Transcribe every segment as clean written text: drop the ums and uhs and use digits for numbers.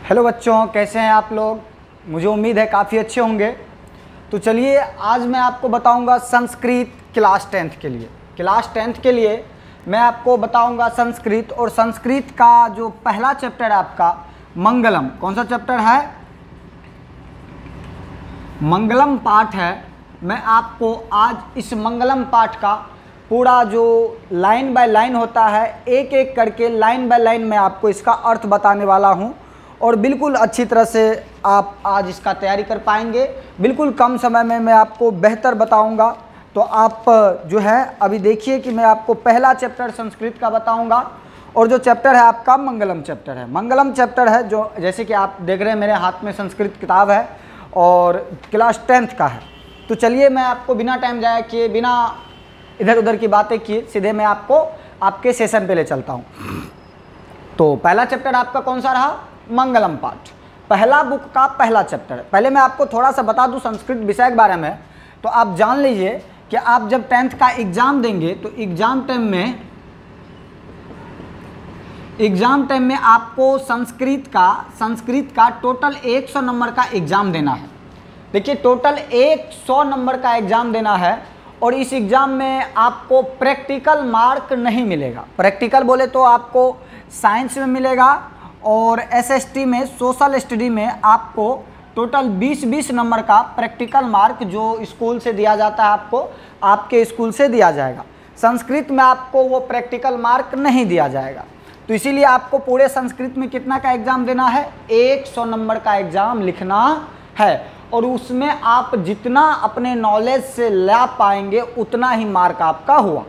Hello बच्चों, कैसे हैं आप लोग। मुझे उम्मीद है काफ़ी अच्छे होंगे। तो चलिए आज मैं आपको बताऊंगा संस्कृत क्लास 10th के लिए। क्लास 10th के लिए मैं आपको बताऊंगा संस्कृत, और संस्कृत का जो पहला चैप्टर है आपका मंगलम। कौन सा चैप्टर है? मंगलम पाठ है। मैं आपको आज इस मंगलम पाठ का पूरा जो लाइन बाय लाइन होता है, एक एक करके लाइन बाय लाइन मैं आपको इसका अर्थ बताने वाला हूं, और बिल्कुल अच्छी तरह से आप आज इसका तैयारी कर पाएंगे। बिल्कुल कम समय में मैं आपको बेहतर बताऊंगा। तो आप जो है अभी देखिए कि मैं आपको पहला चैप्टर संस्कृत का बताऊंगा, और जो चैप्टर है आपका मंगलम चैप्टर है। मंगलम चैप्टर है जो जैसे कि आप देख रहे हैं मेरे हाथ में संस्कृत किताब है, और क्लास 10th का है। तो चलिए मैं आपको बिना टाइम जाया किए, बिना इधर उधर की बातें किए, सीधे मैं आपको आपके सेशन पे ले चलता हूँ। तो पहला चैप्टर आपका कौन सा रहा? मंगलम पाठ, पहला बुक का पहला चैप्टर है। पहले मैं आपको थोड़ा सा बता दूं संस्कृत विषय के बारे में। तो आप जान लीजिए कि आप जब 10th का एग्ज़ाम देंगे तो एग्ज़ाम टाइम में आपको संस्कृत का टोटल 100 नंबर का एग्ज़ाम देना है। देखिए टोटल 100 नंबर का एग्ज़ाम देना है, और इस एग्ज़ाम में आपको प्रैक्टिकल मार्क नहीं मिलेगा। प्रैक्टिकल बोले तो आपको साइंस में मिलेगा, और एसएसटी में सोशल स्टडी में आपको टोटल 20-20 नंबर का प्रैक्टिकल मार्क जो स्कूल से दिया जाता है आपको, आपके स्कूल से दिया जाएगा। संस्कृत में आपको वो प्रैक्टिकल मार्क नहीं दिया जाएगा। तो इसीलिए आपको पूरे संस्कृत में कितना का एग्ज़ाम देना है? 100 नंबर का एग्ज़ाम लिखना है, और उसमें आप जितना अपने नॉलेज से ला पाएंगे उतना ही मार्क आपका हुआ।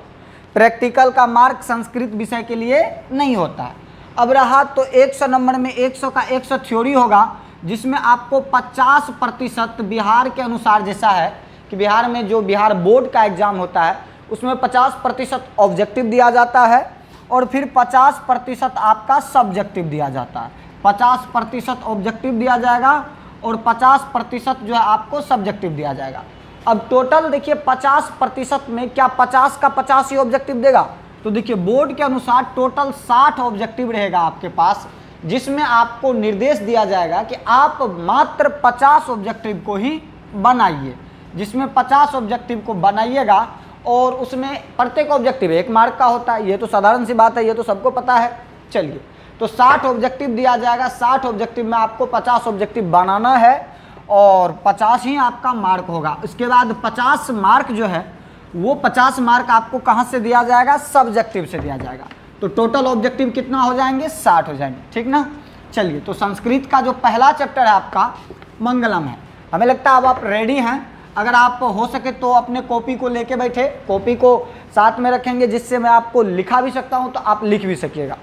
प्रैक्टिकल का मार्क संस्कृत विषय के लिए नहीं होता है। अब रहा तो 100 नंबर में 100 का 100 थ्योरी होगा, जिसमें आपको 50% बिहार के अनुसार, जैसा है कि बिहार में जो बिहार बोर्ड का एग्ज़ाम होता है उसमें 50% ऑब्जेक्टिव दिया जाता है, और फिर 50% आपका सब्जेक्टिव दिया जाता है। 50% ऑब्जेक्टिव दिया जाएगा और 50% जो है आपको सब्जेक्टिव दिया जाएगा। अब टोटल देखिए 50% में क्या 50 का 50 ही ऑब्जेक्टिव देगा? तो देखिए बोर्ड के अनुसार टोटल 60 ऑब्जेक्टिव रहेगा आपके पास, जिसमें आपको निर्देश दिया जाएगा कि आप मात्र 50 ऑब्जेक्टिव को ही बनाइए। जिसमें 50 ऑब्जेक्टिव को बनाइएगा, और उसमें प्रत्येक ऑब्जेक्टिव 1 मार्क का होता है। ये तो साधारण सी बात है, ये तो सबको पता है। चलिए तो 60 ऑब्जेक्टिव दिया जाएगा। 60 ऑब्जेक्टिव में आपको 50 ऑब्जेक्टिव बनाना है, और 50 ही आपका मार्क होगा। इसके बाद 50 मार्क जो है वो 50 मार्क आपको कहाँ से दिया जाएगा? सब्जेक्टिव से दिया जाएगा। तो टोटल ऑब्जेक्टिव कितना हो जाएंगे? 60 हो जाएंगे। ठीक ना। चलिए तो संस्कृत का जो पहला चैप्टर है आपका मंगलम है। हमें लगता है अब आप रेडी हैं। अगर आप हो सके तो अपने कॉपी को लेके बैठे, कॉपी को साथ में रखेंगे, जिससे मैं आपको लिखा भी सकता हूँ तो आप लिख भी सकिएगा।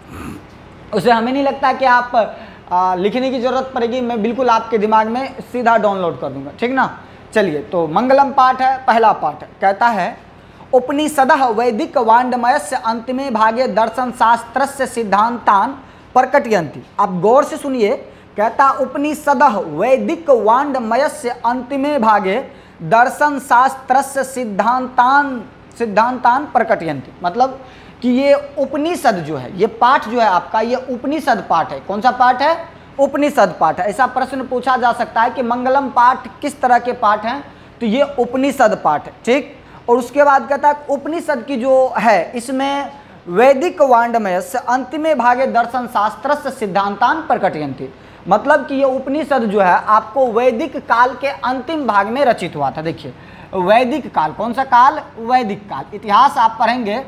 उसे हमें नहीं लगता कि आप लिखने की ज़रूरत पड़ेगी। मैं बिल्कुल आपके दिमाग में सीधा डाउनलोड कर दूंगा। ठीक ना। चलिए तो मंगलम पाठ है, पहला पाठ है। कहता है उपनिषदः वैदिक वाङ्मयस्य अंतिमे भागे दर्शन शास्त्रस्य सिद्धांतान प्रकटयन्ति। आप गौर से सुनिए। कहता उपनिषदः वैदिक वाङ्मयस्य अंतिमे भागे दर्शन शास्त्रस्य सिद्धांतान प्रकटयन्ति। मतलब कि ये उपनिषद जो है, ये पाठ जो है आपका, ये उपनिषद पाठ है। कौन सा पाठ है? उपनिषद पाठ है। ऐसा प्रश्न पूछा जा सकता है कि मंगलम पाठ किस तरह के पाठ हैं, तो ये उपनिषद पाठ है। ठीक। और उसके बाद कहता है उपनिषद की जो है इसमें वैदिक वाङ्मय से अंतिमे भागे दर्शन शास्त्र से सिद्धांतान प्रकटयन्ति। मतलब कि ये उपनिषद जो है आपको वैदिक काल के अंतिम भाग में रचित हुआ था। देखिए वैदिक काल, कौन सा काल? वैदिक काल। इतिहास आप पढ़ेंगे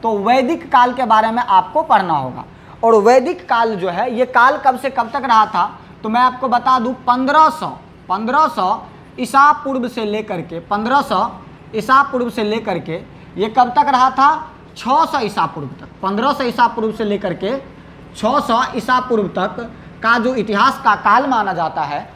तो वैदिक काल के बारे में आपको पढ़ना होगा। और वैदिक काल जो है ये काल कब से कब तक रहा था? तो मैं आपको बता दूं 1500 ईसा पूर्व से लेकर के 1500 ईसा पूर्व से लेकर के ये कब तक रहा था? 600 ईसा पूर्व तक। 1500 ईसा पूर्व से लेकर के 600 ईसा पूर्व तक का जो इतिहास का काल माना जाता है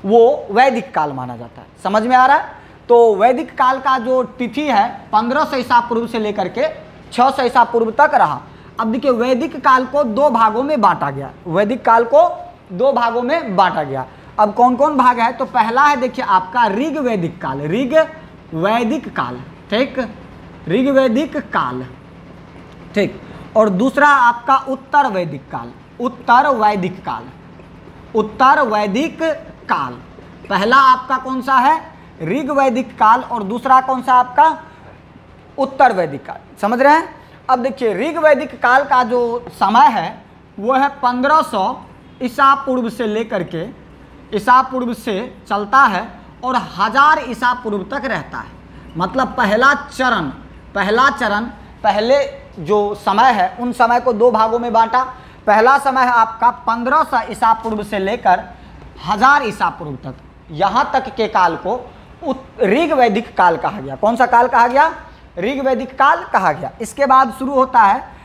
वो वैदिक काल माना जाता है। समझ में आ रहा है? तो वैदिक काल का जो तिथि है 1500 ईसा पूर्व से लेकर के 600 ईसा पूर्व तक रहा। अब देखिए वैदिक काल को 2 भागों में बांटा गया। वैदिक काल को 2 भागों में बांटा गया। अब कौन कौन भाग है? तो पहला है देखिए आपका ऋग वैदिक काल, ऋग वैदिक काल। ठीक, ऋग वैदिक काल। ठीक। और दूसरा आपका उत्तर वैदिक काल, उत्तर वैदिक काल। उत्तर वैदिक काल। पहला आपका कौन सा है, ऋग वैदिक काल, और दूसरा कौन सा आपका उत्तर वैदिक काल। समझ रहे हैं। अब देखिए ऋग वैदिक काल का जो समय है वो है 1500 ईसा पूर्व से लेकर के ईसा पूर्व से चलता है और 1000 ईसा पूर्व तक रहता है। मतलब पहला चरण पहले जो समय है उन समय को दो भागों में बांटा। पहला समय है आपका 1500 ईसा पूर्व से लेकर 1000 ईसा पूर्व तक, यहाँ तक के काल को ऋग वैदिक काल कहा गया। कौन सा काल कहा गया, ऋग वैदिक काल कहा गया। इसके बाद शुरू होता है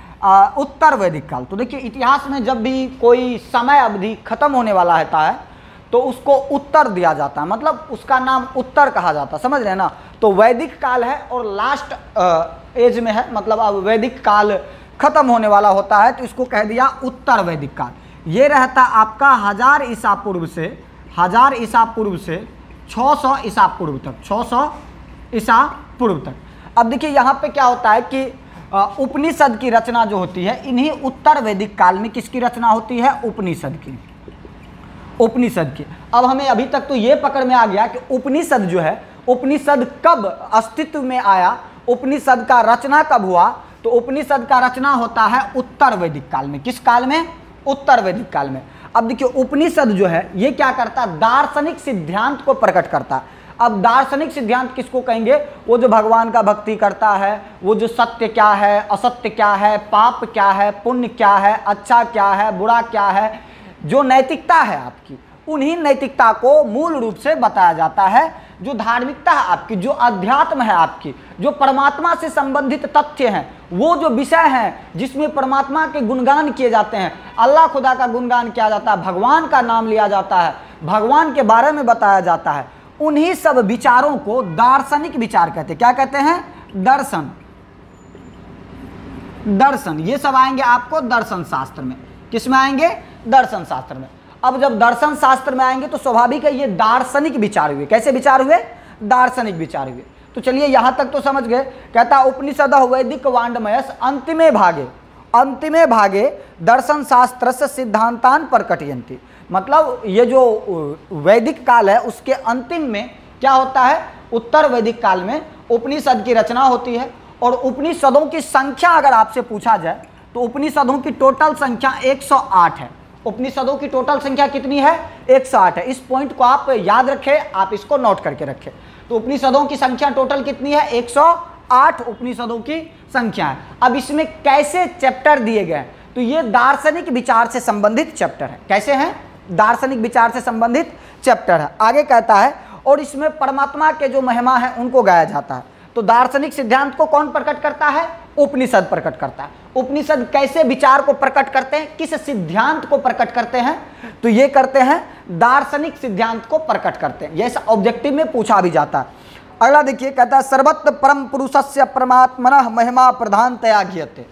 उत्तर वैदिक काल। तो देखिए इतिहास में जब भी कोई समय अवधि खत्म होने वाला रहता है तो उसको उत्तर दिया जाता है, मतलब उसका नाम उत्तर कहा जाता है। समझ रहे हैं ना। तो वैदिक काल है और लास्ट एज में है, मतलब अब वैदिक काल खत्म होने वाला होता है तो इसको कह दिया उत्तर वैदिक काल। ये रहता आपका 1000 ईसा पूर्व से 600 ईसा पूर्व तक, 600 ईसा पूर्व तक। अब देखिए यहाँ पे क्या होता है कि उपनिषद की रचना जो होती है इन्हीं उत्तर वैदिक काल में किसकी रचना होती है, उपनिषद की। अब हमें अभी तक तो ये पकड़ में आ गया कि उपनिषद जो है, उपनिषद कब अस्तित्व में आया, उपनिषद का रचना कब हुआ। तो उपनिषद का रचना होता है उत्तर वैदिक काल में। किस काल में, उत्तर वैदिक काल में। अब देखिए उपनिषद जो है ये क्या करता है, दार्शनिक सिद्धांत को प्रकट करता है। अब दार्शनिक सिद्धांत किसको कहेंगे, वो जो भगवान का भक्ति करता है, वो जो सत्य क्या है, असत्य क्या है, पाप क्या है, पुण्य क्या है, अच्छा क्या है, बुरा क्या है, जो नैतिकता है आपकी, उन्हीं नैतिकता को मूल रूप से बताया जाता है। जो धार्मिकता है आपकी, जो अध्यात्म है आपकी, जो परमात्मा से संबंधित तथ्य हैं, वो जो विषय हैं जिसमें परमात्मा के गुणगान किए जाते हैं, अल्लाह खुदा का गुणगान किया जाता है, भगवान का नाम लिया जाता है, भगवान के बारे में बताया जाता है, उन्हीं सब विचारों को दार्शनिक विचार कहते हैं। क्या कहते हैं, दर्शन। ये सब आएंगे आपको दर्शन शास्त्र में। किसमें आएंगे, दर्शन शास्त्र में। अब जब दर्शन शास्त्र में आएंगे तो स्वाभाविक है ये दार्शनिक विचार हुए। कैसे विचार हुए, दार्शनिक विचार हुए। तो चलिए यहां तक तो समझ गए। कहता उपनिषद वैदिक वांडमयस अंतिमे भागे दर्शन शास्त्र से सिद्धांतान प्रकटयन्ति। मतलब ये जो वैदिक काल है उसके अंतिम में क्या होता है, उत्तर वैदिक काल में उपनिषद की रचना होती है। और उपनिषदों की संख्या अगर आपसे पूछा जाए तो उपनिषदों की टोटल संख्या 108 है। उपनिषदों की टोटल संख्या कितनी है, 108 है। इस पॉइंट को आप याद रखें, आप इसको नोट करके रखें। तो उपनिषदों की संख्या टोटल कितनी है, 108 उपनिषदों की संख्या है। अब इसमें कैसे चैप्टर दिए गए, तो ये दार्शनिक विचार से संबंधित चैप्टर है। कैसे हैं, दार्शनिक विचार से संबंधित चैप्टर है। आगे कहता है और इसमें परमात्मा के जो महिमा है उनको गाया जाता है। तो दार्शनिक सिद्धांत को कौन प्रकट करता है, उपनिषद प्रकट करता है। उपनिषद कैसे विचार को प्रकट करते हैं, किस सिद्धांत को प्रकट करते हैं, तो ये करते हैं दार्शनिक सिद्धांत को प्रकट करते हैं। यह ऑब्जेक्टिव में पूछा भी जाता है। अगला देखिए, कहता है सर्वत्र परम पुरुषस्य परमात्मनः महिमा प्रधानतया गीयते।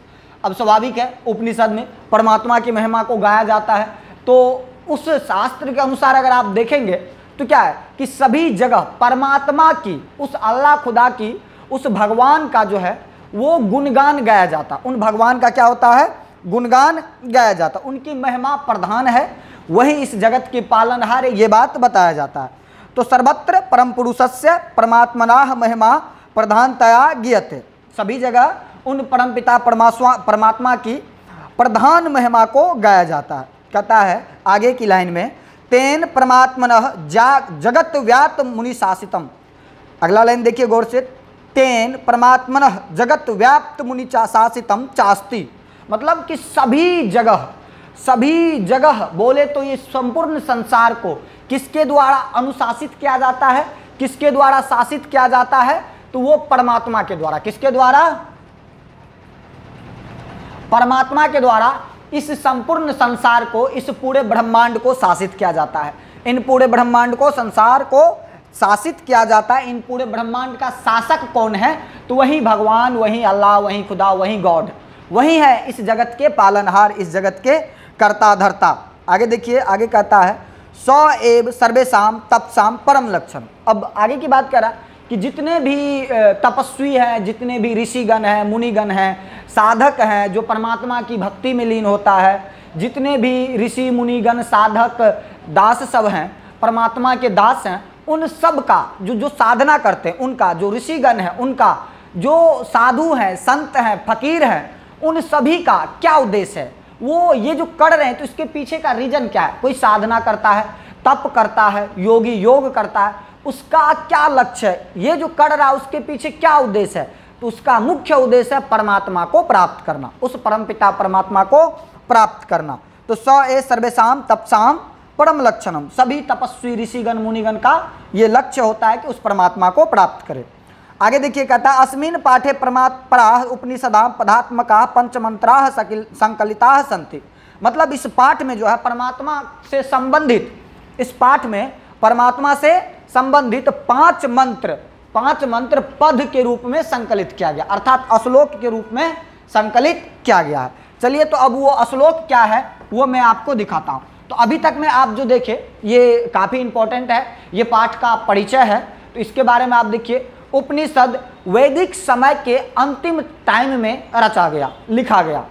अब स्वाभाविक है उपनिषद में परमात्मा की महिमा को गाया जाता है। तो उस शास्त्र के अनुसार अगर आप देखेंगे तो क्या है कि सभी जगह परमात्मा की, उस अल्लाह खुदा की, उस भगवान का जो है वो गुणगान गाया जाता। उन भगवान का क्या होता है, गुणगान गाया जाता। उनकी महिमा प्रधान है, वही इस जगत के पालनहार है, ये बात बताया जाता है। तो सर्वत्र परम पुरुषस्य परमात्मनाः महिमा प्रधानतया गीयते। सभी जगह उन परमपिता परमात्मा की प्रधान महिमा को गाया जाता है। कहता है आगे की लाइन में, तेन परमात्मनः जगत व्याप्त मुनि शासितम। अगला लाइन देखिए गौर से, तेन परमात्मनः जगत व्याप्त मुनि शासितम चास्ति। मतलब कि सभी जगह बोले तो ये संपूर्ण संसार को किसके द्वारा अनुशासित किया जाता है, किसके द्वारा शासित किया जाता है, तो वो परमात्मा के द्वारा। किसके द्वारा, परमात्मा के द्वारा इस संपूर्ण संसार को, इस पूरे ब्रह्मांड को शासित किया जाता है। इन पूरे ब्रह्मांड को, संसार को शासित किया जाता है। इन पूरे ब्रह्मांड का शासक कौन है, तो वही भगवान, वही अल्लाह, वही खुदा, वही गॉड, वही है इस जगत के पालनहार, इस जगत के कर्ता धर्ता। आगे देखिए, आगे कहता है सौ एव सर्वेशाम तपसाम परम लक्षण। अब आगे की बात कर रहा है कि जितने भी तपस्वी हैं, जितने भी ऋषिगण हैं, मुनिगण हैं, साधक हैं, जो परमात्मा की भक्ति में लीन होता है, जितने भी ऋषि मुनिगण साधक दास सब हैं, परमात्मा के दास हैं, उन सब का जो साधना करते हैं, उनका जो ऋषिगण है, उनका जो साधु हैं, संत हैं, फकीर हैं, उन सभी का क्या उद्देश्य है, वो ये जो कर रहे हैं तो इसके पीछे का रीजन क्या है। कोई साधना करता है, तप करता है, योगी योग करता है, उसका क्या लक्ष्य है, ये जो कर रहा है उसके पीछे क्या उद्देश्य है, तो उसका मुख्य उद्देश्य है परमात्मा को प्राप्त करना, उस परमपिता परमात्मा को प्राप्त करना। तो स ए सर्वेशाम तपसाम परम लक्षणम, सभी तपस्वी ऋषिगण मुनिगण का ये लक्ष्य होता है कि उस परमात्मा को प्राप्त करे। आगे देखिए, कहता है अस्मिन पाठे परमात्परा उपनिषदा पदात्मका पंचमंत्रा संकलिता सन्ति। मतलब इस पाठ में जो है परमात्मा से संबंधित, इस पाठ में परमात्मा से संबंधित पांच मंत्र पद के रूप में संकलित किया गया, अर्थात श्लोक के रूप में संकलित किया गया है। चलिए, तो अब वो श्लोक क्या है वो मैं आपको दिखाता हूं। तो अभी तक में आप जो देखे ये काफी इंपॉर्टेंट है, ये पाठ का परिचय है, तो इसके बारे में आप देखिए। उपनिषद वैदिक समय के अंतिम टाइम में रचा गया, लिखा गया।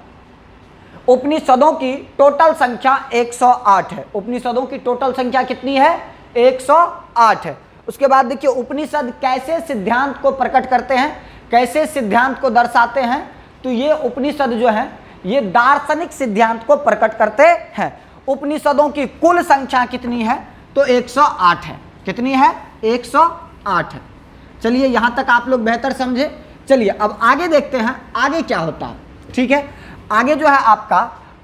उपनिषदों की टोटल संख्या 108 है। उपनिषदों की टोटल संख्या कितनी है? 108 है। उसके बाद देखिए उपनिषद कैसे सिद्धांत को प्रकट करते हैं, कैसे सिद्धांत को दर्शाते हैं। तो ये उपनिषद जो है ये दार्शनिक सिद्धांत को प्रकट करते हैं। उपनिषदों की कुल संख्या कितनी है? तो 108 है। कितनी है? 108 है। चलिए यहाँ तक आप लोग बेहतर समझे। चलिए अब आगे देखते हैं आगे क्या होता है। ठीक है, आगे जो है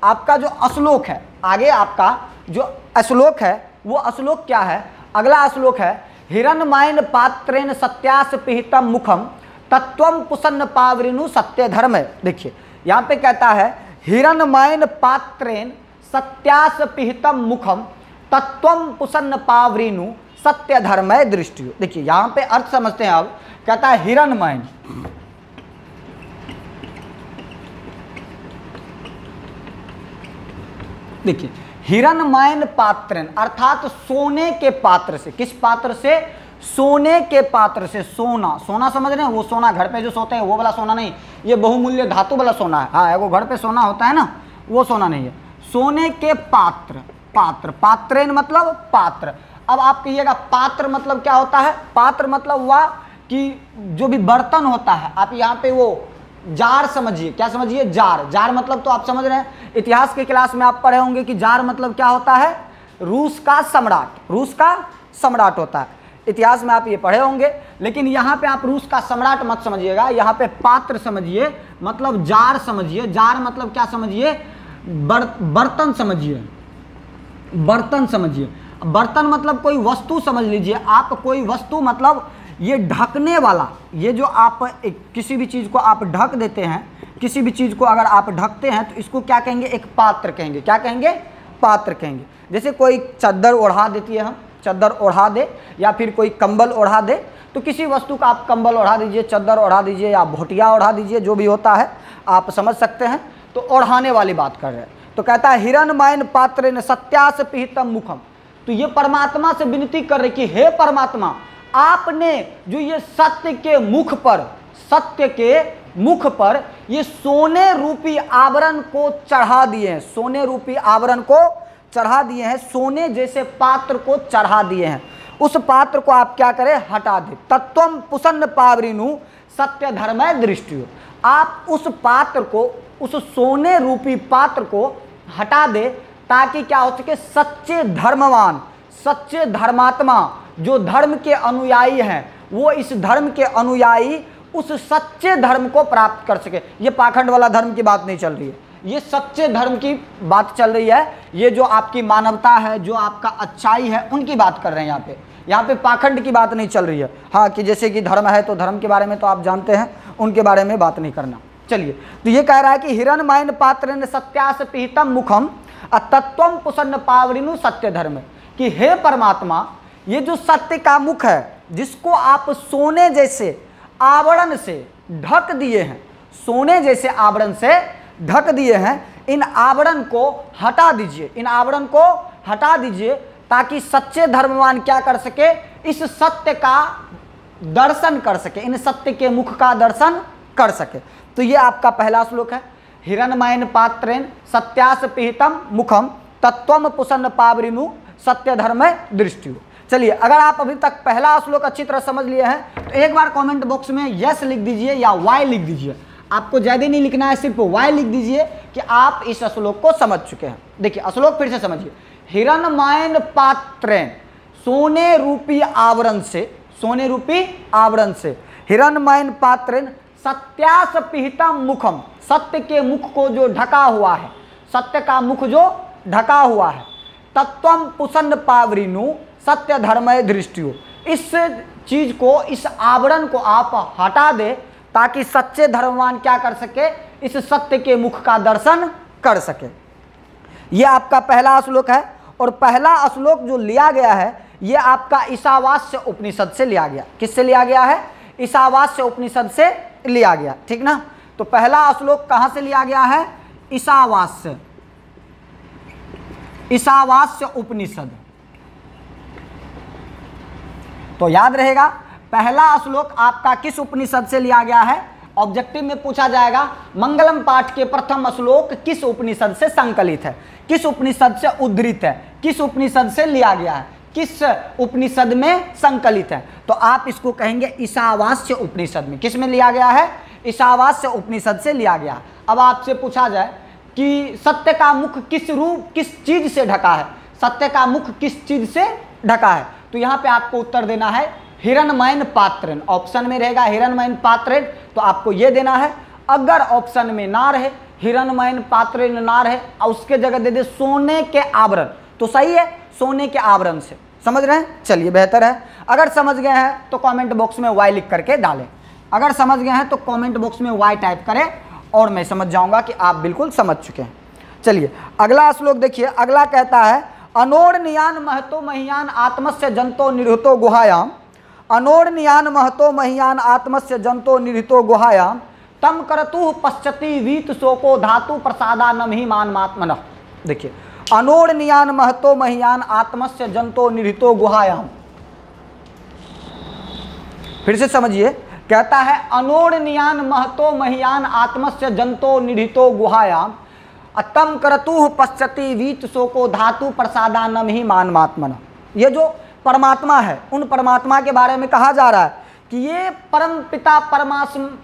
आपका जो श्लोक है, आगे आपका जो श्लोक है वो श्लोक क्या है? अगला श्लोक है हिरण्मयेन पात्रेण सत्यास पिहितम मुखम तत्वम पुसन्न पावृनु सत्य धर्म। देखिए यहाँ पे कहता है हिरण्मयेन पात्रेण सत्यास पिहितम मुखम तत्वम पुसन्न पावृनु सत्य धर्म दृष्टि। देखिए यहाँ पे अर्थ समझते हैं। अब कहता है हिरण्मयेन, देखिए हिरण्मयेन पात्रेण अर्थात सोने के पात्र से। किस पात्र से? सोने के पात्र से। सोना, सोना समझ रहे हैं? वो सोना घर पे जो सोते हैं वो वाला सोना नहीं, ये बहुमूल्य धातु वाला सोना है। हाँ, वो घर पे सोना होता है ना, वो सोना नहीं है। सोने के पात्र, पात्रेण मतलब पात्र। अब आप कहिएगा पात्र मतलब क्या होता है? पात्र मतलब हुआ कि जो भी बर्तन होता है, आप यहाँ पे वो जार समझिए। क्या समझिए? जार। जार मतलब तो आप समझ रहे हैं, इतिहास के क्लास में आप पढ़े होंगे कि जार मतलब क्या होता है? रूस का सम्राट। रूस का सम्राट होता है, इतिहास में आप ये पढ़े होंगे। लेकिन यहाँ पे आप रूस का सम्राट मत समझिएगा, यहाँ पे पात्र समझिए, मतलब जार समझिए। जार मतलब क्या समझिए? बर्तन समझिए, बर्तन समझिए। बर्तन मतलब कोई वस्तु समझ लीजिए आप। कोई वस्तु मतलब ये ढकने वाला, ये जो आप किसी भी चीज़ को आप ढक देते हैं, किसी भी चीज़ को अगर आप ढकते हैं तो इसको क्या कहेंगे? एक पात्र कहेंगे। क्या कहेंगे? पात्र कहेंगे। जैसे कोई चादर ओढ़ा देती है, हम चादर ओढ़ा दे, या फिर कोई कंबल ओढ़ा दे, तो किसी वस्तु का आप कंबल ओढ़ा दीजिए, चादर ओढ़ा दीजिए या भोटिया ओढ़ा दीजिए, जो भी होता है आप समझ सकते हैं। तो ओढ़ाने वाली बात कर रहे हैं। तो कहता है हिरण्मयेन पात्रेण सत्यास पिहितम मुखम। तो ये परमात्मा से विनती कर रहे कि हे परमात्मा, आपने जो ये सत्य के मुख पर ये सोने रूपी आवरण को चढ़ा दिए हैं। सोने रूपी आवरण को चढ़ा दिए हैं, सोने जैसे पात्र को चढ़ा दिए हैं। उस पात्र को आप क्या करें? हटा दे। तत्वम पुसन्न पावृनु सत्य धर्म दृष्टि। आप उस पात्र को, उस सोने रूपी पात्र को हटा दे, ताकि क्या हो सके? सच्चे धर्मवान, सच्चे धर्मात्मा जो धर्म के अनुयायी हैं, वो इस धर्म के अनुयायी उस सच्चे धर्म को प्राप्त कर सके। ये पाखंड वाला धर्म की बात नहीं चल रही है, ये सच्चे धर्म की बात चल रही है। ये जो आपकी मानवता है, जो आपका अच्छाई है, उनकी बात कर रहे हैं यहाँ पे पाखंड की बात नहीं चल रही है। हाँ, कि जैसे कि धर्म है तो धर्म के बारे में तो आप जानते हैं, उनके बारे में बात नहीं करना। चलिए, तो ये कह रहा है कि हिरण्मयेन पात्रेण सत्यास पिहितम मुखम तत्वम पुसन्न पावृनु सत्य धर्म। कि हे परमात्मा, ये जो सत्य का मुख है, जिसको आप सोने जैसे आवरण से ढक दिए हैं, सोने जैसे आवरण से ढक दिए हैं, इन आवरण को हटा दीजिए, इन आवरण को हटा दीजिए, ताकि सच्चे धर्मवान क्या कर सके? इस सत्य का दर्शन कर सके, इन सत्य के मुख का दर्शन कर सके। तो ये आपका पहला श्लोक है। हिरण्मयेन पात्रेण सत्यास पिहितम मुखम तत्वम पुसन्न पावरिनु सत्य धर्म दृष्टियो। चलिए, अगर आप अभी तक पहला श्लोक अच्छी तरह समझ लिए हैं तो एक बार कमेंट बॉक्स में यस लिख दीजिए या वाई लिख दीजिए। आपको ज़्यादा नहीं लिखना है, सिर्फ वाई लिख दीजिए कि आप इस श्लोक को समझ चुके हैं। देखिए श्लोक फिर से समझिए। हिरण्मयेन पात्रेण, सोने रूपी आवरण से, सोने रूपी आवरण से, हिरण्मयेन पात्रेण सत्यास पिहितम मुखम, सत्य के मुख को जो ढका हुआ है, सत्य का मुख जो ढका हुआ है, तत्वम पुसन्न पावरिनु सत्य धर्मय दृष्टियो, इस चीज को, इस आवरण को आप हटा दे ताकि सच्चे धर्मवान क्या कर सके, इस सत्य के मुख का दर्शन कर सके। यह आपका पहला श्लोक है और पहला श्लोक जो लिया गया है यह आपका ईशावास्य उपनिषद से लिया गया। किससे लिया गया है? ईशावास्य उपनिषद से लिया गया, ठीक ना। तो पहला श्लोक कहां से लिया गया है? ईशावास्य, ईशावास्य उपनिषद। तो याद रहेगा पहला श्लोक आपका किस उपनिषद से लिया गया है? ऑब्जेक्टिव में पूछा जाएगा मंगलम पाठ के प्रथम श्लोक किस उपनिषद से संकलित है, किस उपनिषद से उद्धृत है, किस उपनिषद से लिया गया है, किस उपनिषद में संकलित है। तो आप इसको कहेंगे ईशावास्य उपनिषद में। किस में लिया गया है? ईशावास्य उपनिषद से लिया गया। अब आपसे पूछा जाए कि सत्य का मुख किस रूप, किस चीज से ढका है, सत्य का मुख किस चीज से ढका है, तो यहाँ पे आपको उत्तर देना है हिरण्मयेन पात्रेण। ऑप्शन में रहेगा हिरण्मयेन पात्रेण, तो आपको ये देना है। अगर ऑप्शन में ना रहे, हिरण्मयेन पात्रेण ना रहे और उसके जगह दे दे सोने के आवरण, तो सही है, सोने के आवरण से। समझ रहे हैं? चलिए बेहतर है। अगर समझ गए हैं तो कमेंट बॉक्स में वाई लिख करके डालें। अगर समझ गए हैं तो कमेंट बॉक्स में वाई टाइप करें और मैं समझ जाऊंगा कि आप बिल्कुल समझ चुके हैं। चलिए अगला श्लोक देखिए। अगला कहता है अनोर्नियान महतो महियान आत्मस्य जंतो निरहितो गुहायाम, अनोर्नियान महतो महियान आत्मस्य जंतो निरहितो गुहायाम तम करतु पश्चति वीत शोको धातु प्रसादा नमहि मानमात्मनः। देखिए अनोर्नियान महतो महियान आत्मस्य जंतो निरहितो गुहायाम, फिर से समझिए। कहता है अनोर्नियान महतो महियान आत्मस्य जंतो निरहितो गुहायाम तम करतु पश्चति वीत शोको धातु प्रसादा नमहि मानमात्मनः। ये जो परमात्मा है, उन परमात्मा के बारे में कहा जा रहा है कि ये परम पिता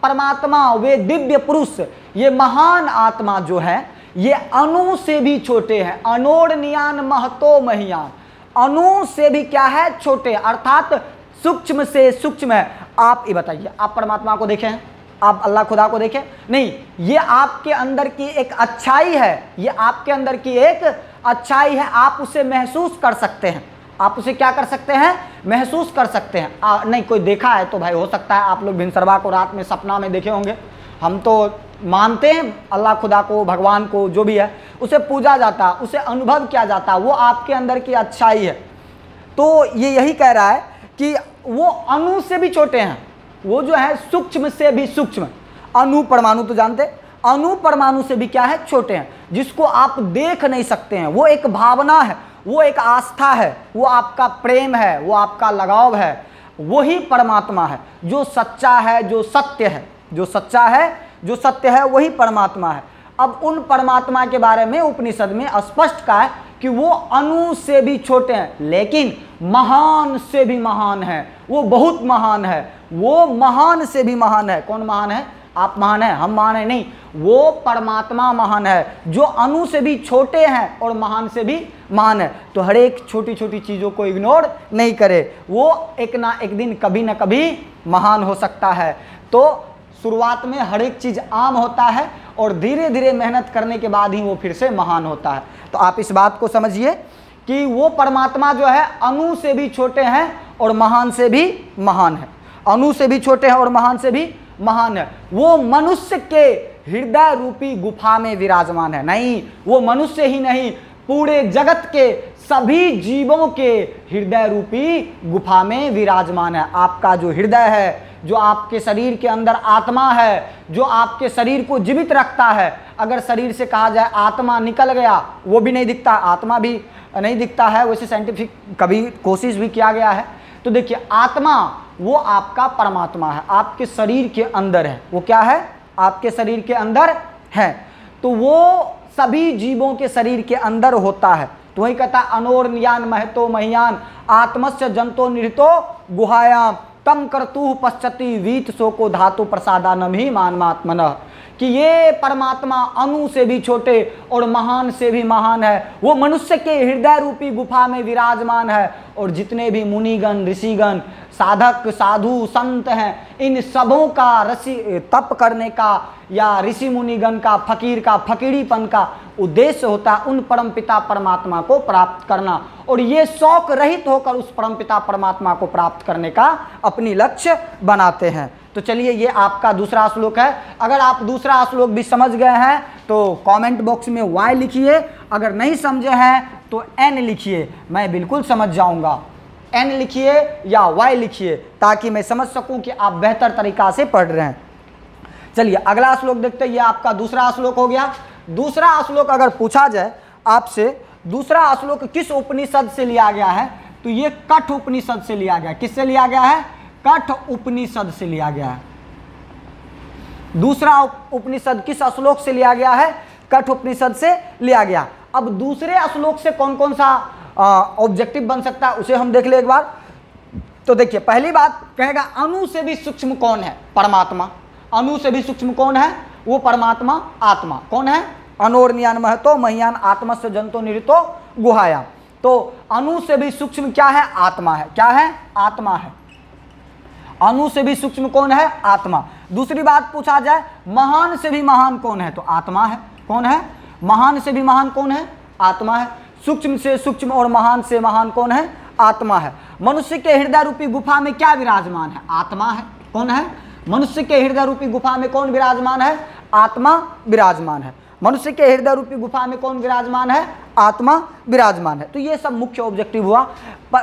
परमात्मा, वे दिव्य पुरुष, ये महान आत्मा जो है ये अणु से भी छोटे हैं। अनोर्नियान महतो महियान, अणु से भी क्या है? छोटे, अर्थात सूक्ष्म से सूक्ष्म है। आप ये बताइए, आप परमात्मा को देखें, आप अल्लाह खुदा को देखें? नहीं, ये आपके अंदर की एक अच्छाई है, ये आपके अंदर की एक अच्छाई है। आप उसे महसूस कर सकते हैं, आप उसे क्या कर सकते हैं? महसूस कर सकते हैं। नहीं कोई देखा है तो भाई हो सकता है आप लोग भिनसरवा को रात में सपना में देखे होंगे। हम तो मानते हैं अल्लाह खुदा को, भगवान को, जो भी है उसे पूजा जाता, उसे अनुभव किया जाता, वो आपके अंदर की अच्छाई है। तो ये यही कह रहा है कि वो अणु से भी छोटे हैं, वो जो है सूक्ष्म से भी सूक्ष्म, अणु परमाणु तो जानते, अणु परमाणु से भी क्या है? छोटे हैं, जिसको आप देख नहीं सकते हैं। वो एक भावना है, वो एक आस्था है, वो आपका प्रेम है, वो आपका लगाव है। वही परमात्मा है जो सच्चा है, जो सत्य है, जो सच्चा है, जो सत्य है, वही परमात्मा है। अब उन परमात्मा के बारे में उपनिषद में स्पष्ट कहा है कि वो अणु से भी छोटे हैं, लेकिन महान से भी महान है। वो बहुत महान है, वो महान से भी महान है। कौन महान है? आप महान है, हम महान है नहीं, वो परमात्मा महान है जो अणु से भी छोटे हैं और महान से भी महान है। तो हर एक छोटी छोटी चीज़ों को इग्नोर नहीं करे, वो एक ना एक दिन कभी ना कभी महान हो सकता है। तो शुरुआत में हर एक चीज़ आम होता है और धीरे धीरे मेहनत करने के बाद ही वो फिर से महान होता है। तो आप इस बात को समझिए कि वो परमात्मा जो है अणु से भी छोटे हैं और महान से भी महान है, अणु से भी छोटे हैं और महान से भी महान है। वो मनुष्य के हृदय रूपी गुफा में विराजमान है। नहीं, वो मनुष्य ही नहीं, पूरे जगत के सभी जीवों के हृदय रूपी गुफा में विराजमान है। आपका जो हृदय है, जो आपके शरीर के अंदर आत्मा है, जो आपके शरीर को जीवित रखता है। अगर शरीर से कहा जाए आत्मा निकल गया, वो भी नहीं दिखता, आत्मा भी नहीं दिखता है, वैसे साइंटिफिक कभी कोशिश भी किया गया है। तो देखिए आत्मा वो आपका परमात्मा है, आपके शरीर के अंदर है। वो क्या है? आपके शरीर के अंदर है। तो वो सभी जीवों के शरीर के अंदर होता है। तो वही कहता है अनोर्नियान महतो महियान आत्मस्य जंतो निहितो गुहायाम तम कर्तु पश्चति वीत शोको धातु प्रसादानम ही मानमात्मनः, कि ये परमात्मा अणु से भी छोटे और महान से भी महान है। वो मनुष्य के हृदय रूपी गुफा में विराजमान है और जितने भी मुनिगण ऋषिगण साधक साधु संत हैं, इन सबों का तप करने का या ऋषि मुनिगण का फकीर का फकीरीपन का उद्देश्य होता है उन परमपिता परमात्मा को प्राप्त करना, और ये शौक रहित होकर उस परमपिता परमात्मा को प्राप्त करने का अपनी लक्ष्य बनाते हैं। तो चलिए ये आपका दूसरा श्लोक है। अगर आप दूसरा श्लोक भी समझ गए हैं तो कमेंट बॉक्स में Y लिखिए, अगर नहीं समझे हैं तो N लिखिए, मैं बिल्कुल समझ जाऊंगा। N लिखिए या Y लिखिए ताकि मैं समझ सकूं कि आप बेहतर तरीका से पढ़ रहे हैं। चलिए अगला श्लोक देखते हैं। ये आपका दूसरा श्लोक हो गया। दूसरा श्लोक अगर पूछा जाए आपसे, दूसरा श्लोक किस उपनिषद से लिया गया है, तो ये कठ उपनिषद से लिया गया। किससे लिया गया है? कठ उपनिषद से लिया गया है। दूसरा उपनिषद किस श्लोक से लिया गया है? कठ उपनिषद से लिया गया। अब दूसरे श्लोक से कौन कौन सा ऑब्जेक्टिव बन सकता है उसे हम देख ले एक बार। तो देखिए पहली बात कहेगा अणु से भी सूक्ष्म कौन है? परमात्मा। अणु से भी सूक्ष्म कौन है? वो परमात्मा आत्मा। कौन है? अनोर्नियान महतो महियान आत्मस्य जंतो निहितो गुहायाम। तो अणु से भी सूक्ष्म क्या है? आत्मा है। क्या है? आत्मा है। अणु से भी सूक्ष्म कौन है? आत्मा। दूसरी बात पूछा जाए महान से भी महान कौन है? तो आत्मा है। कौन है? महान से भी महान कौन है? आत्मा है। सूक्ष्म से सूक्ष्म और महान से महान कौन है? आत्मा है। मनुष्य के हृदय रूपी गुफा में क्या विराजमान है? आत्मा है। कौन है? मनुष्य के हृदय रूपी गुफा में कौन विराजमान है? आत्मा विराजमान है। मनुष्य के हृदय रूपी गुफा में कौन विराजमान है? आत्मा विराजमान है। तो ये सब मुख्य ऑब्जेक्टिव हुआ।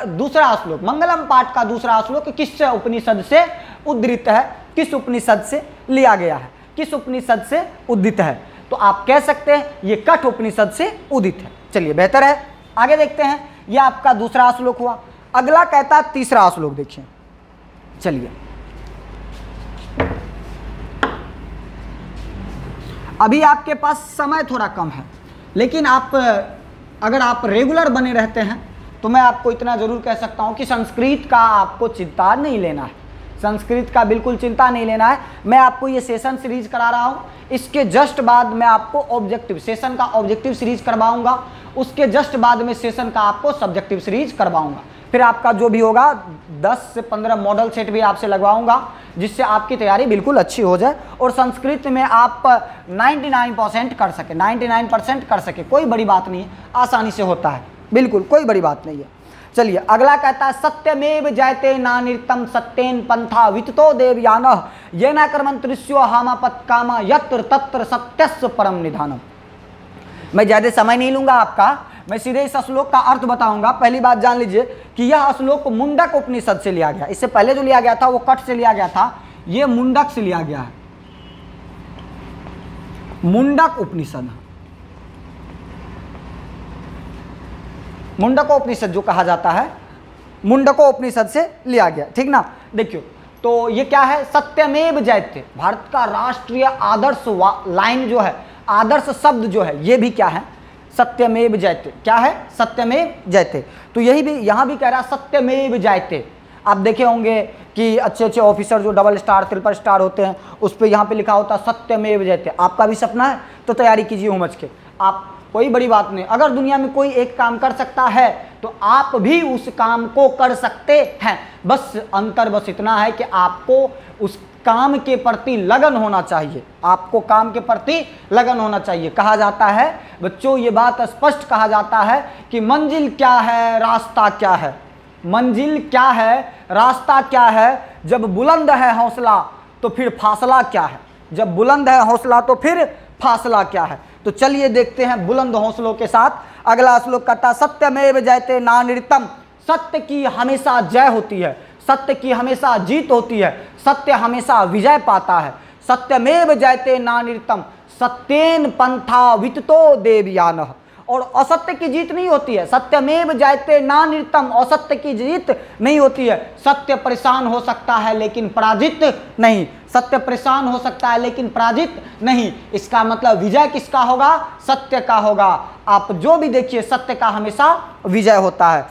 दूसरा श्लोक मंगलम पाठ का दूसरा श्लोक किस उपनिषद से उद्धृत है? किस उपनिषद से लिया गया है? किस उपनिषद से उदित है? तो आप कह सकते हैं ये कठ उपनिषद से उदित है। चलिए बेहतर है, आगे देखते हैं। यह आपका दूसरा श्लोक हुआ। अगला कहता है तीसरा श्लोक, देखिए। चलिए अभी आपके पास समय थोड़ा कम है, लेकिन आप अगर आप रेगुलर बने रहते हैं तो मैं आपको इतना ज़रूर कह सकता हूं कि संस्कृत का आपको चिंता नहीं लेना है। संस्कृत का बिल्कुल चिंता नहीं लेना है। मैं आपको ये सेशन सीरीज करा रहा हूँ, इसके जस्ट बाद मैं आपको ऑब्जेक्टिव सेशन का ऑब्जेक्टिव सीरीज करवाऊंगा, उसके जस्ट बाद में सेशन का आपको सब्जेक्टिव सीरीज करवाऊंगा। फिर आपका जो भी होगा 10 से 15 मॉडल सेट भी आपसे लगवाऊंगा, जिससे आपकी तैयारी बिल्कुल अच्छी हो जाए और संस्कृत में आप 99% कर सके, 99% कर सके। कोई बड़ी बात नहीं है, आसानी से होता है, बिल्कुल कोई बड़ी बात नहीं है। चलिए अगला कहता है सत्यमेव जयते नानिर्तम सत्येन पंथा विततो देवयानः येन कर्मंतरिष्यो हामापत कामा यत्र तत्र सत्यस्य परम निधानम। मैं ज़्यादा समय नहीं लूंगा आपका, मैं सीधे इस श्लोक का अर्थ बताऊंगा। पहली बात जान लीजिए कि यह श्लोक मुंडक उपनिषद से लिया गया। इससे पहले जो लिया गया था वो कठ से लिया गया था, ये मुंडक से लिया गया है। मुंडक उपनिषद, मुंडको उपनिषद जो कहा जाता है, मुंडको उपनिषद से लिया गया, ठीक ना। देखियो तो ये क्या है? सत्यमेव जयते, भारत का राष्ट्रीय आदर्श लाइन जो है, आदर्श शब्द जो है, ये भी क्या है? सत्यमेव जयते। क्या है? सत्यमेव जयते। तो यही भी यहाँ भी कह रहा है सत्यमेव जयते। आप देखे होंगे कि अच्छे अच्छे ऑफिसर जो डबल स्टार ट्रिपल स्टार होते हैं उस पर यहाँ पे लिखा होता है सत्यमेव जयते। आपका भी सपना है तो तैयारी कीजिए उमझ के। आप कोई बड़ी बात नहीं, अगर दुनिया में कोई एक काम कर सकता है तो आप भी उस काम को कर सकते हैं। बस अंतर बस इतना है कि आपको उस काम के प्रति लगन होना चाहिए। आपको काम के प्रति लगन होना चाहिए। कहा जाता है बच्चों, ये बात स्पष्ट कहा जाता है कि मंजिल क्या है, रास्ता क्या है। मंजिल क्या है, रास्ता क्या है? जब बुलंद है हौसला तो फिर फासला क्या है? जब बुलंद है हौसला तो फिर फासला क्या है? तो चलिए देखते हैं बुलंद हौसलों के साथ। अगला श्लोक कहता सत्यमेव जयते नानिर्तम। सत्य की हमेशा जय होती है, सत्य की हमेशा जीत होती है, सत्य हमेशा विजय पाता है। सत्यमेव जयते नानिर्तम सत्येन पंथा विततो देवयानः। और असत्य की जीत नहीं होती है। सत्यमेव जयते नानिर्तम, असत्य की जीत नहीं होती है। सत्य परेशान हो सकता है लेकिन पराजित नहीं, सत्य परेशान हो सकता है लेकिन पराजित नहीं। इसका मतलब विजय किसका होगा? सत्य का होगा। आप जो भी देखिए सत्य का हमेशा विजय होता है।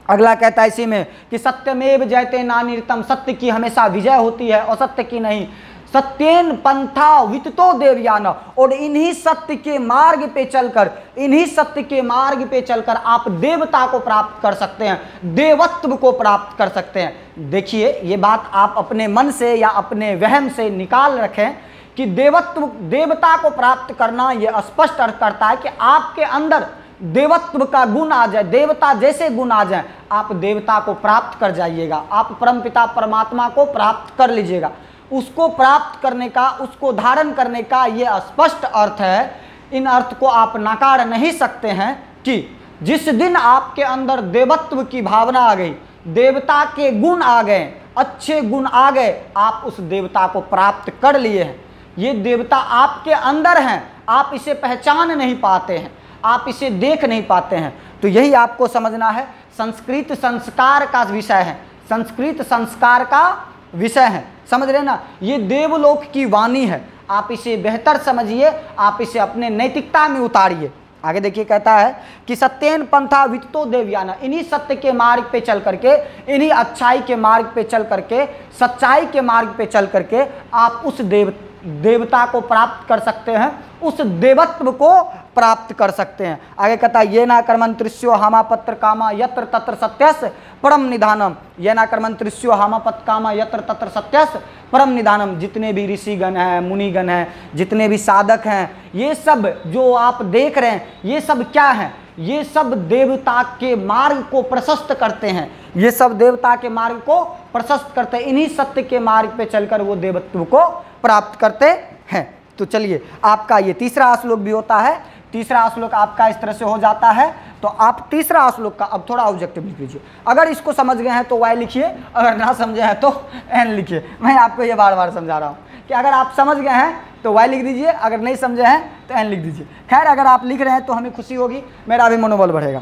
अगला कहता है इसी में कि सत्यमेव जयते नानिर्तम, सत्य की हमेशा विजय होती है, असत्य की नहीं। सत्येन पंथा विततो देवयान, और इन्हीं सत्य के मार्ग पे चलकर, इन्हीं सत्य के मार्ग पे चलकर आप देवता को प्राप्त कर सकते हैं, देवत्व को प्राप्त कर सकते हैं। देखिए ये बात आप अपने मन से या अपने वहम से निकाल रखें कि देवत्व, देवता को प्राप्त करना यह स्पष्ट अर्थ करता है कि आपके अंदर देवत्व का गुण आ जाए, देवता जैसे गुण आ जाए, आप देवता को प्राप्त कर जाइएगा, आप परमपिता परमात्मा को प्राप्त कर लीजिएगा। उसको प्राप्त करने का, उसको धारण करने का ये स्पष्ट अर्थ है। इन अर्थ को आप नकार नहीं सकते हैं कि जिस दिन आपके अंदर देवत्व की भावना आ गई, देवता के गुण आ गए, अच्छे गुण आ गए, आप उस देवता को प्राप्त कर लिए हैं। ये देवता आपके अंदर हैं, आप इसे पहचान नहीं पाते हैं, आप इसे देख नहीं पाते हैं। तो यही आपको समझना है। संस्कृत संस्कार का विषय है, संस्कृत संस्कार का विषय है, समझ रहे ना। ये देवलोक की वाणी है, आप इसे बेहतर समझिए, आप इसे अपने नैतिकता में उतारिए। आगे देखिए कहता है कि सत्येन पंथा विततो देवयान, इन्हीं सत्य के मार्ग पे चल करके, इन्हीं अच्छाई के मार्ग पे चल करके, सच्चाई के मार्ग पे चल करके आप उस देवता को प्राप्त कर सकते हैं, उस देवत्व को प्राप्त कर सकते हैं। आगे कहता है ये ना कर्मंत्रिस्यो हामापत्र कामा यत्र तत्र सत्यस परम निधानम, ये ना कर्मंत्रिस्यो हामापत्र कामा यत्र तत्र सत्यस परम निधानम। जितने भी ऋषिगण हैं, मुनिगण हैं, जितने भी साधक हैं, ये सब जो आप देख रहे हैं, ये सब क्या हैं? ये सब देवता के मार्ग को प्रशस्त करते हैं, ये सब देवता के मार्ग को प्रशस्त करते हैं। इन्हीं सत्य के मार्ग पे चलकर वो देवत्व को प्राप्त करते हैं। तो चलिए आपका ये तीसरा श्लोक भी होता है। तीसरा श्लोक आपका इस तरह से हो जाता है। तो आप तीसरा श्लोक का अब थोड़ा ऑब्जेक्टिव लिख लीजिए। अगर इसको समझ गए हैं तो वाई लिखिए, अगर ना समझे हैं तो एन लिखिए। मैं आपको ये बार बार समझा रहा हूँ कि अगर आप समझ गए हैं तो वाई लिख दीजिए, अगर नहीं समझे हैं तो एन लिख दीजिए। खैर अगर आप लिख रहे हैं तो हमें खुशी होगी, मेरा भी मनोबल बढ़ेगा,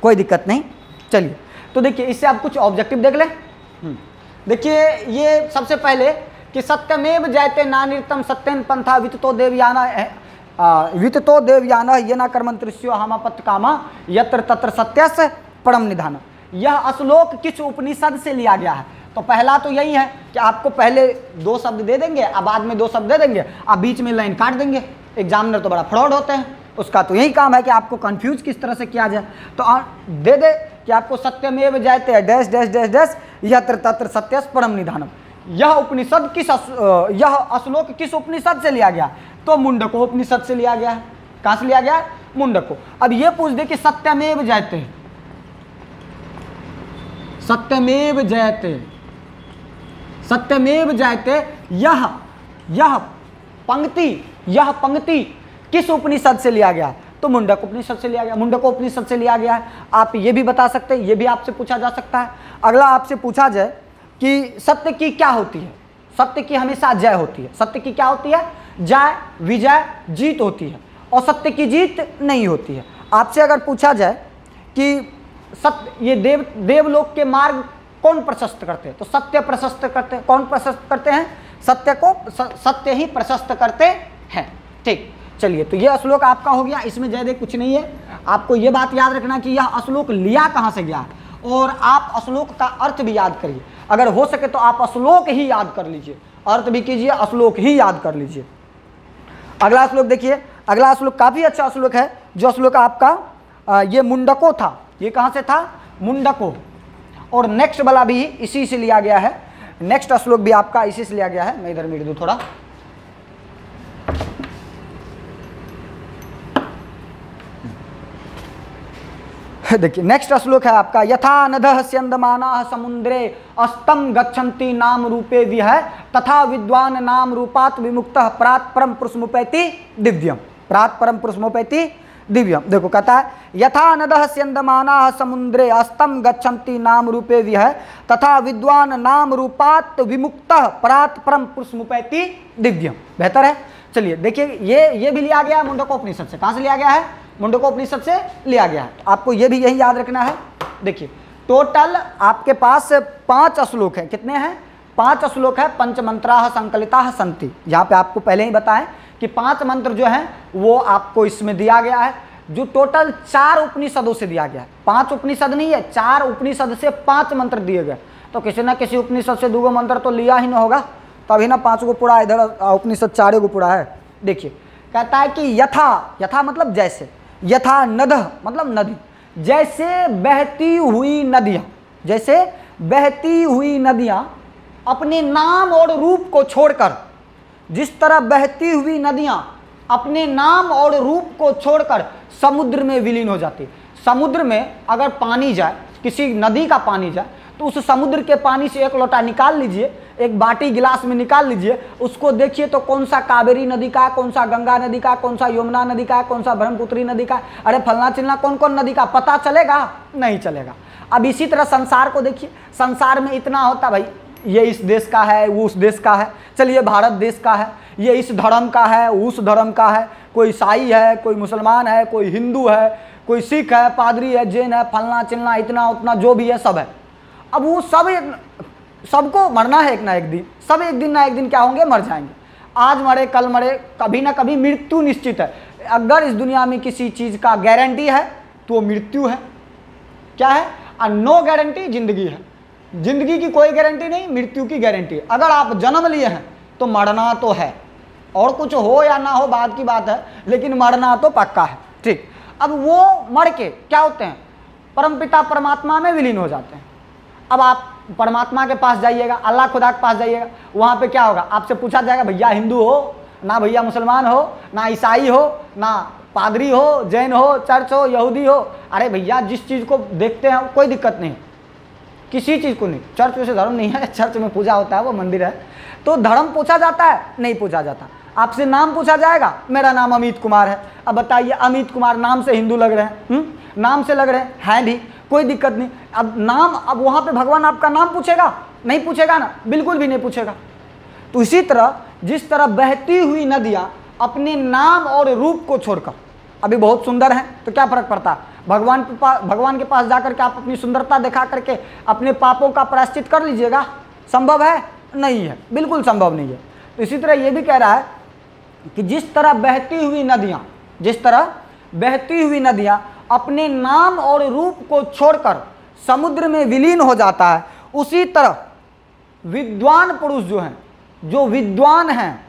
कोई दिक्कत नहीं। चलिए तो देखिए इससे आप कुछ ऑब्जेक्टिव देख लें। देखिए ये सबसे पहले कि सत्यमेव जयते नानिर्तम सत्यन पंथा विततो देवयाना, विततो देवयाना ये ना कर्मंत्रिस्यो हामापत्र कामा यत्र तत्र सत्यस परम निधान। यह श्लोक किस उपनिषद से लिया गया है? तो पहला तो यही है कि आपको पहले 2 शब्द दे देंगे, अब बाद में 2 शब्द दे देंगे, अब बीच में लाइन काट देंगे। एग्जामिनर तो बड़ा फ्रॉड होते हैं, उसका तो यही काम है कि आपको कंफ्यूज किस तरह से किया जाए। तो दे दे कि आपको सत्यमेव जयते डैश डैश डैश डैश यत्र तत्र सत्यस परम निधानम। यह उपनिषद किस यह श्लोक किस उपनिषद से लिया गया? तो मुंडको उपनिषद से लिया गया है। कहां से लिया गया है? मुंडको। अब ये पूछ दे कि सत्यमेव जयते, सत्यमेव जयते, सत्यमेव जयते, यह पंक्ति किस उपनिषद से लिया गया? तो मुंडक उपनिषद से लिया गया, मुंडको उपनिषद से लिया गया है। आप ये भी बता सकते हैं, ये भी आपसे पूछा जा सकता है। अगला आपसे पूछा जाए कि सत्य की क्या होती है? सत्य की हमेशा जय होती है। सत्य की क्या होती है? जय, विजय, जीत होती है, और सत्य की जीत नहीं होती है। आपसे अगर पूछा जाए कि सत्य, ये देवलोक के मार्ग कौन प्रशस्त करते हैं? तो सत्य प्रशस्त करते हैं। कौन प्रशस्त करते हैं? सत्य को, सत्य ही प्रशस्त करते हैं। ठीक, चलिए तो यह श्लोक आपका हो गया। इसमें ज्यादा कुछ नहीं है। आपको यह बात याद रखना कि यह श्लोक लिया कहां से गया है, और आप श्लोक का अर्थ भी याद करिए। अगर हो सके तो आप श्लोक ही याद कर लीजिए, अर्थ भी कीजिए, श्लोक ही याद कर लीजिए। अगला श्लोक देखिए, अगला श्लोक काफी अच्छा श्लोक है। जो श्लोक आपका ये मुंडको था, ये कहां से था? मुंडको। और नेक्स्ट वाला भी इसी से लिया गया है। नेक्स्ट श्लोक भी आपका इसी से लिया गया है। मैं इधर मिट दूं थोड़ा। देखिए नेक्स्ट श्लोक है आपका, यथा नदः स्यन्दमानाः समुद्रे अस्तम गच्छन्ति नाम रूपे विह तथा विद्वान नाम रूपात् विमुक्तः प्रात् परम पुरुषमुपैति दिव्यम। प्रात् परम पुरुषमुपैति दिव्यम। देखो कहता है यथा नदः स्यन्दमानाः समुद्रे अस्तम गच्छन्ति नाम रूपे विह तथा विद्वान नाम रूपात् विमुक्तः प्रात् परम पुरुषमुपैति दिव्यम। बेहतर है। चलिए देखिए ये भी लिया गया मुंडकोपनिषद से। कहाँ से लिया गया है? मुंडकोपनिषद से लिया गया है। तो आपको ये भी यही याद रखना है। देखिए टोटल आपके पास 5 श्लोक हैं। कितने हैं? 5 श्लोक है। पंचमंत्राः संकलिताः सन्ति। यहाँ पे आपको पहले ही बताएं कि 5 मंत्र जो हैं वो आपको इसमें दिया गया है, जो टोटल 4 उपनिषदों से दिया गया है। 5 उपनिषद नहीं है, 4 उपनिषद से 5 मंत्र दिए गए। तो किसी न किसी उपनिषद से 2 मंत्र तो लिया ही ना होगा, तभी ना 5 को पूरा, इधर उपनिषद 4 को पूरा है। देखिए कहता है कि यथा, यथा मतलब जैसे, यथा नदः मतलब नदी, जैसे बहती हुई नदियाँ, जैसे बहती हुई नदियाँ अपने नाम और रूप को छोड़कर, जिस तरह बहती हुई नदियाँ अपने नाम और रूप को छोड़कर समुद्र में विलीन हो जाती। समुद्र में अगर पानी जाए, किसी नदी का पानी जाए, तो उस समुद्र के पानी से एक लोटा निकाल लीजिए, एक बाटी गिलास में निकाल लीजिए, उसको देखिए तो कौन सा कावेरी नदी का, कौन सा गंगा नदी का, कौन सा यमुना नदी का, कौन सा ब्रह्मपुत्री नदी का, अरे फलना चिलना कौन कौन नदी का, पता चलेगा? नहीं चलेगा। अब इसी तरह संसार को देखिए, संसार में इतना होता भाई, ये इस देश का है, वो उस देश का है, चलिए भारत देश का है, ये इस धर्म का है, उस धर्म का है, कोई ईसाई है, कोई मुसलमान है, कोई हिंदू है, कोई सिख है, पादरी है, जैन है, फलना चिलना इतना उतना जो भी है सब है। अब वो सब सबको मरना है एक ना एक दिन, सब एक दिन ना एक दिन क्या होंगे? मर जाएंगे। आज मरे कल मरे, कभी ना कभी मृत्यु निश्चित है। अगर इस दुनिया में किसी चीज़ का गारंटी है तो वो मृत्यु है। क्या है? नो गारंटी जिंदगी है। जिंदगी की कोई गारंटी नहीं, मृत्यु की गारंटी है। अगर आप जन्म लिए हैं तो मरना तो है, और कुछ हो या ना हो बात की बात है, लेकिन मरना तो पक्का है। ठीक, अब वो मर के क्या होते हैं? परमपिता परमात्मा में विलीन हो जाते हैं। अब आप परमात्मा के पास जाइएगा, अल्लाह खुदा के पास जाइएगा, वहाँ पे क्या होगा? आपसे पूछा जाएगा भैया हिंदू हो ना, भैया मुसलमान हो ना, ईसाई हो ना, पादरी हो, जैन हो, चर्च हो, यहूदी हो। अरे भैया जिस चीज़ को देखते हैं कोई दिक्कत नहीं, किसी चीज़ को नहीं। चर्च वैसे धर्म नहीं है, चर्च में पूजा होता है, वो मंदिर है। तो धर्म पूछा जाता है? नहीं पूछा जाता। आपसे नाम पूछा जाएगा, मेरा नाम अमित कुमार है। अब बताइए अमित कुमार नाम से हिंदू लग रहे हैं? नाम से लग रहे हैं भी, कोई दिक्कत नहीं। अब नाम, अब वहाँ पे भगवान आपका नाम पूछेगा? नहीं पूछेगा ना, बिल्कुल भी नहीं पूछेगा। तो इसी तरह जिस तरह बहती हुई नदियाँ अपने नाम और रूप को छोड़कर अभी बहुत सुंदर हैं, तो क्या फर्क पड़ता है? भगवान के पास जाकर के आप अपनी सुंदरता दिखा करके अपने पापों का प्रायश्चित कर लीजिएगा? संभव है? नहीं है, बिल्कुल संभव नहीं है। तो इसी तरह ये भी कह रहा है कि जिस तरह बहती हुई नदियाँ, जिस तरह बहती हुई नदियाँ अपने नाम और रूप को छोड़कर समुद्र में विलीन हो जाता है, उसी तरह विद्वान पुरुष जो हैं, जो विद्वान हैं,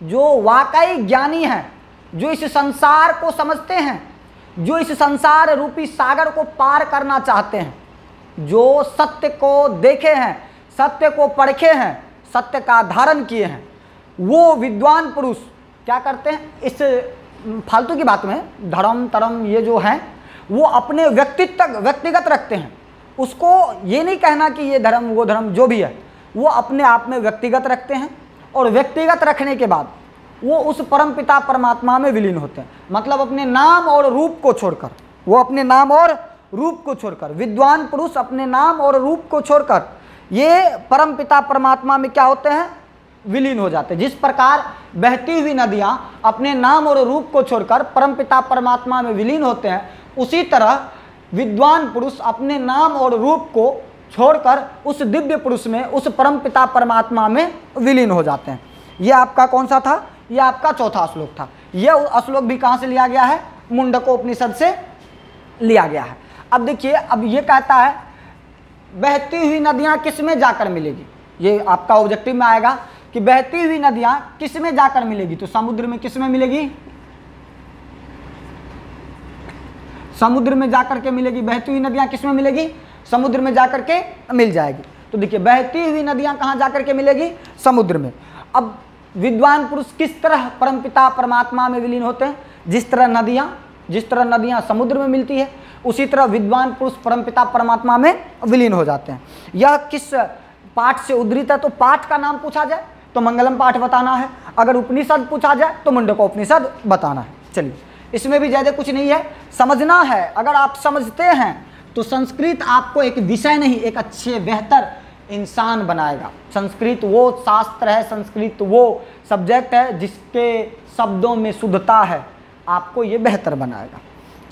जो वाकई ज्ञानी हैं, जो इस संसार को समझते हैं, जो इस संसार रूपी सागर को पार करना चाहते हैं, जो सत्य को देखे हैं, सत्य को परखे हैं, सत्य का धारण किए हैं, वो विद्वान पुरुष क्या करते हैं? इस फालतू की बात में धर्म तरम ये जो हैं वो अपने व्यक्तिगत रखते हैं। उसको ये नहीं कहना कि ये धर्म वो धर्म, जो भी है वो अपने आप में व्यक्तिगत रखते हैं, और व्यक्तिगत रखने के बाद वो उस परमपिता परमात्मा में विलीन होते हैं। मतलब अपने नाम और रूप को छोड़कर, वो अपने नाम और रूप को छोड़कर, विद्वान पुरुष अपने नाम और रूप को छोड़कर ये परमपिता परमात्मा में क्या होते हैं? विलीन हो जाते हैं। जिस प्रकार बहती हुई नदियाँ अपने नाम और रूप को छोड़कर परमपिता परमात्मा में विलीन होते हैं, उसी तरह विद्वान पुरुष अपने नाम और रूप को छोड़कर उस दिव्य पुरुष में, उस परमपिता परमात्मा में विलीन हो जाते हैं। ये आपका कौन सा था? ये आपका चौथा श्लोक था। यह श्लोक भी कहाँ से लिया गया है? मुंडकोपनिषद से लिया गया है। अब देखिए, अब ये कहता है बहती हुई नदियाँ किस में जाकर मिलेगी? ये आपका ऑब्जेक्टिव में आएगा कि बहती हुई नदियाँ किस में जाकर मिलेगी? तो समुद्र में किस में मिलेगी? समुद्र में जाकर के मिलेगी। बहती हुई नदियाँ किस में मिलेगी? समुद्र में जाकर के मिल जाएगी। तो देखिए नदी हुई नदियाँ कहाँ जाकर के मिलेगी? समुद्र में। अब विद्वान पुरुष किस तरह परमपिता परमात्मा में विलीन होते हैं? जिस तरह नदियाँ समुद्र में मिलती है, उसी तरह विद्वान पुरुष परमपिता परमात्मा में विलीन हो जाते हैं। यह किस पाठ से उद्धृत है? तो पाठ का नाम पूछा जाए तो मंगलम पाठ बताना है, अगर उपनिषद पूछा जाए तो मुंडकोपनिषद बताना है। चलिए, इसमें भी ज़्यादा कुछ नहीं है, समझना है। अगर आप समझते हैं तो संस्कृत आपको एक विषय नहीं, एक अच्छे बेहतर इंसान बनाएगा। संस्कृत वो शास्त्र है, संस्कृत वो सब्जेक्ट है जिसके शब्दों में शुद्धता है, आपको ये बेहतर बनाएगा।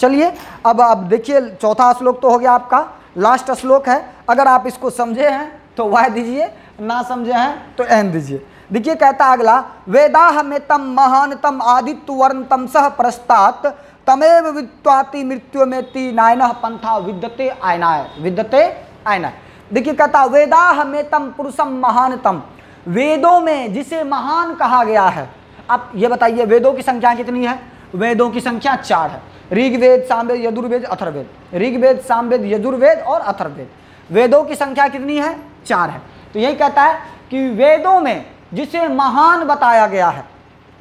चलिए अब देखिए, चौथा श्लोक तो हो गया आपका, लास्ट श्लोक है। अगर आप इसको समझे हैं तो वाह दीजिए, ना समझे हैं तो एन दीजिए। देखिए कहता अगला, वेदाह में तम महानतम आदित्य वर्ण तमसह प्रस्तात तमेव विद्वाति मृत्यु में ती नायनः पंथा विद्यते आयनाय, विद्यते आयनाय। देखिए कहता वेदाह में तम पुरुषम महानतम, वेदों में जिसे महान कहा गया है। अब ये बताइए वेदों की संख्या कितनी है? वेदों की संख्या 4 है, ऋग्वेद, सामवेद, यजुर्वेद, अथर्ववेद। ऋग्वेद, सामवेद, यजुर्वेद और अथर्ववेद, वेदों की संख्या कितनी है? 4 है। तो यही कहता है कि वेदों में जिसे महान बताया गया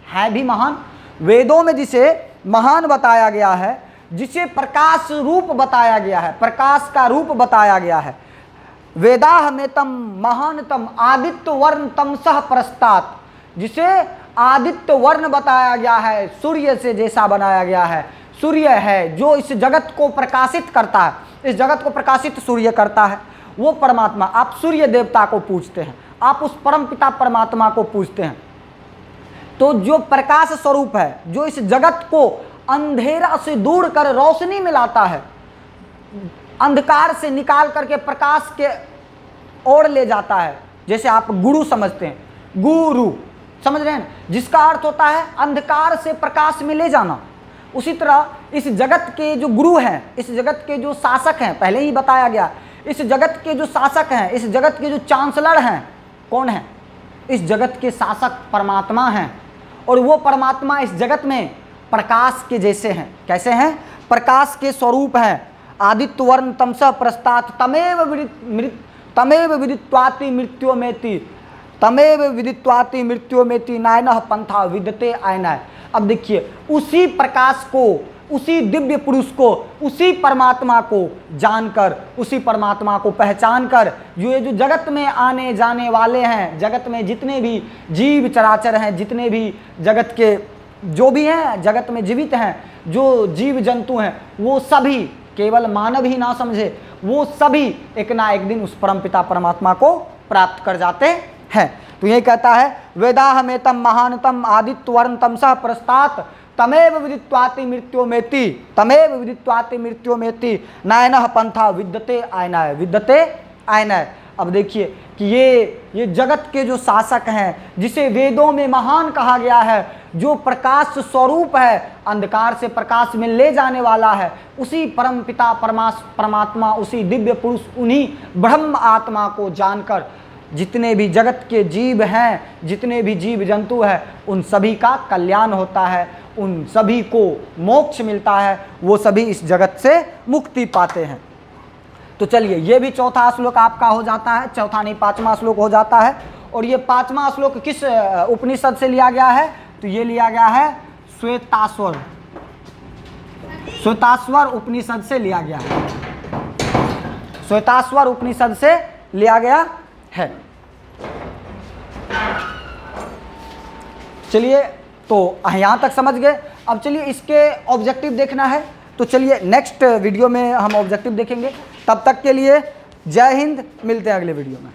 है भी महान, वेदों में जिसे महान बताया गया है, जिसे प्रकाश रूप बताया गया है, प्रकाश का रूप बताया गया है। वेदाह में तम महानतम आदित्य वर्ण तमसह प्रस्तात, जिसे आदित्य वर्ण बताया गया है, सूर्य से जैसा बनाया गया है। सूर्य है जो इस जगत को प्रकाशित करता है, इस जगत को प्रकाशित सूर्य करता है, वो परमात्मा। आप सूर्य देवता को पूजते हैं, आप उस परम पिता परमात्मा को पूजते हैं। तो जो प्रकाश स्वरूप है, जो इस जगत को अंधेरा से दूर कर रोशनी में लाता है, अंधकार से निकाल करके प्रकाश के ओर ले जाता है, जैसे आप गुरु समझते हैं, गुरु समझ रहे हैं, जिसका अर्थ होता है अंधकार से प्रकाश में ले जाना। उसी तरह इस जगत के जो गुरु हैं, इस जगत के जो शासक हैं, पहले ही बताया गया, इस जगत के जो शासक हैं, इस जगत के जो चांसलर हैं, कौन है? इस जगत के शासक परमात्मा हैं। और वो परमात्मा इस जगत में प्रकाश के जैसे हैं। कैसे हैं? प्रकाश के स्वरूप हैं। आदित्य वर्ण तमसह प्रस्तात तमेव विदित्वाति मृत्यु मेति, तमेव विदित्वाति मृत्यु मेति नायनः पंथा विद्यते आयनाय। अब देखिए, उसी प्रकाश को, उसी दिव्य पुरुष को, उसी परमात्मा को जानकर, उसी परमात्मा को पहचान कर, ये जो जगत में आने जाने वाले हैं, जगत में जितने भी जीव चराचर हैं, जितने भी जगत के जो भी हैं, जगत में जीवित हैं, जो जीव जंतु हैं, वो सभी, केवल मानव ही ना समझे, वो सभी एक ना एक दिन उस परमपिता परमात्मा को प्राप्त कर जाते हैं। तो ये कहता है वेदाह में तम महानतम आदित्य वर्ण तमसह प्रस्तात तमेव विदित्वाति मृत्यु मेति, तमेव विदित्वाति मृत्यु मेति नायनः पंथा विद्यते आयनाय, विद्यते आयनाय। अब देखिए कि ये जगत के जो शासक हैं, जिसे वेदों में महान कहा गया है, जो प्रकाश स्वरूप है, अंधकार से प्रकाश में ले जाने वाला है, उसी परम पिता परमात्मा, उसी दिव्य पुरुष, उन्हीं ब्रह्म आत्मा को जानकर जितने भी जगत के जीव हैं, जितने भी जीव जंतु हैं, उन सभी का कल्याण होता है, उन सभी को मोक्ष मिलता है, वो सभी इस जगत से मुक्ति पाते हैं। तो चलिए, ये भी चौथा श्लोक आपका हो जाता है, चौथा नहीं 5वां श्लोक हो जाता है। और ये 5वां श्लोक किस उपनिषद से लिया गया है? तो ये लिया गया है श्वेताश्वर, श्वेताश्वर उपनिषद से लिया गया है, श्वेताश्वर उपनिषद से लिया गया है। चलिए, तो यहाँ तक समझ गए। अब चलिए इसके ऑब्जेक्टिव देखना है, तो चलिए नेक्स्ट वीडियो में हम ऑब्जेक्टिव देखेंगे। तब तक के लिए जय हिंद, मिलते हैं अगले वीडियो में।